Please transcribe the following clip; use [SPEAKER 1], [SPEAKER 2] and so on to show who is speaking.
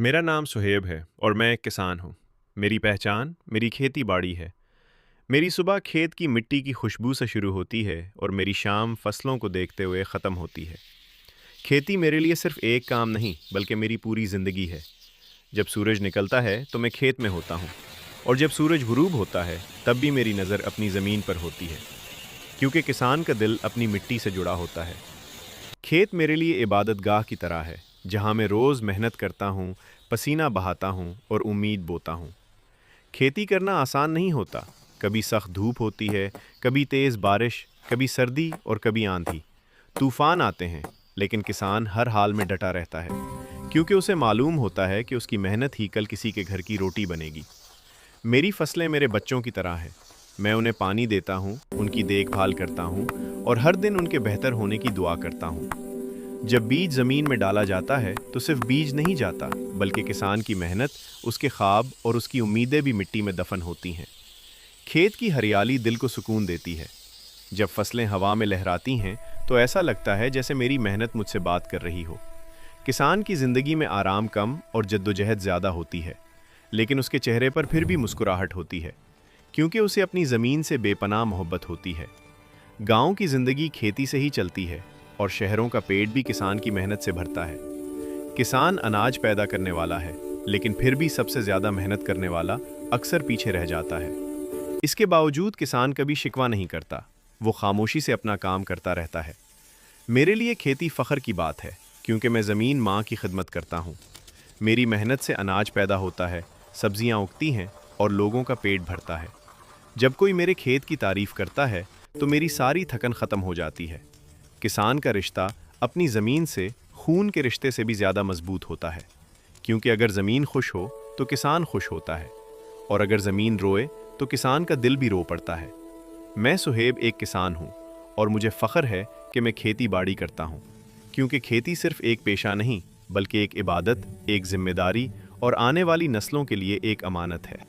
[SPEAKER 1] मेरा नाम सुहेब है और मैं एक किसान हूँ। मेरी पहचान मेरी खेती बाड़ी है। मेरी सुबह खेत की मिट्टी की खुशबू से शुरू होती है और मेरी शाम फसलों को देखते हुए ख़त्म होती है। खेती मेरे लिए सिर्फ एक काम नहीं बल्कि मेरी पूरी ज़िंदगी है। जब सूरज निकलता है तो मैं खेत में होता हूँ, और जब सूरज गुरूब होता है तब भी मेरी नज़र अपनी ज़मीन पर होती है, क्योंकि किसान का दिल अपनी मिट्टी से जुड़ा होता है। खेत मेरे लिए इबादत गाह की तरह है, जहाँ मैं रोज़ मेहनत करता हूँ, पसीना बहाता हूँ और उम्मीद बोता हूँ। खेती करना आसान नहीं होता। कभी सख्त धूप होती है, कभी तेज़ बारिश, कभी सर्दी और कभी आंधी। तूफान आते हैं, लेकिन किसान हर हाल में डटा रहता है, क्योंकि उसे मालूम होता है कि उसकी मेहनत ही कल किसी के घर की रोटी बनेगी। मेरी फसलें मेरे बच्चों की तरह हैं। मैं उन्हें पानी देता हूँ, उनकी देखभाल करता हूँ और हर दिन उनके बेहतर होने की दुआ करता हूँ। जब बीज ज़मीन में डाला जाता है तो सिर्फ बीज नहीं जाता, बल्कि किसान की मेहनत, उसके ख्वाब और उसकी उम्मीदें भी मिट्टी में दफन होती हैं। खेत की हरियाली दिल को सुकून देती है। जब फसलें हवा में लहराती हैं तो ऐसा लगता है जैसे मेरी मेहनत मुझसे बात कर रही हो। किसान की ज़िंदगी में आराम कम और जद्दोजहद ज़्यादा होती है, लेकिन उसके चेहरे पर फिर भी मुस्कुराहट होती है, क्योंकि उसे अपनी ज़मीन से बेपनाह मोहब्बत होती है। गांव की ज़िंदगी खेती से ही चलती है, और शहरों का पेट भी किसान की मेहनत से भरता है। किसान अनाज पैदा करने वाला है, लेकिन फिर भी सबसे ज़्यादा मेहनत करने वाला अक्सर पीछे रह जाता है। इसके बावजूद किसान कभी शिकवा नहीं करता, वो खामोशी से अपना काम करता रहता है। मेरे लिए खेती फ़ख्र की बात है, क्योंकि मैं ज़मीन माँ की खिदमत करता हूँ। मेरी मेहनत से अनाज पैदा होता है, सब्जियाँ उगती हैं और लोगों का पेट भरता है। जब कोई मेरे खेत की तारीफ़ करता है तो मेरी सारी थकन ख़त्म हो जाती है। किसान का रिश्ता अपनी ज़मीन से खून के रिश्ते से भी ज़्यादा मजबूत होता है, क्योंकि अगर ज़मीन खुश हो तो किसान खुश होता है, और अगर ज़मीन रोए तो किसान का दिल भी रो पड़ता है। मैं सुहेब एक किसान हूँ, और मुझे फ़ख्र है कि मैं खेती बाड़ी करता हूँ, क्योंकि खेती सिर्फ एक पेशा नहीं बल्कि एक इबादत, एक जिम्मेदारी और आने वाली नस्लों के लिए एक अमानत है।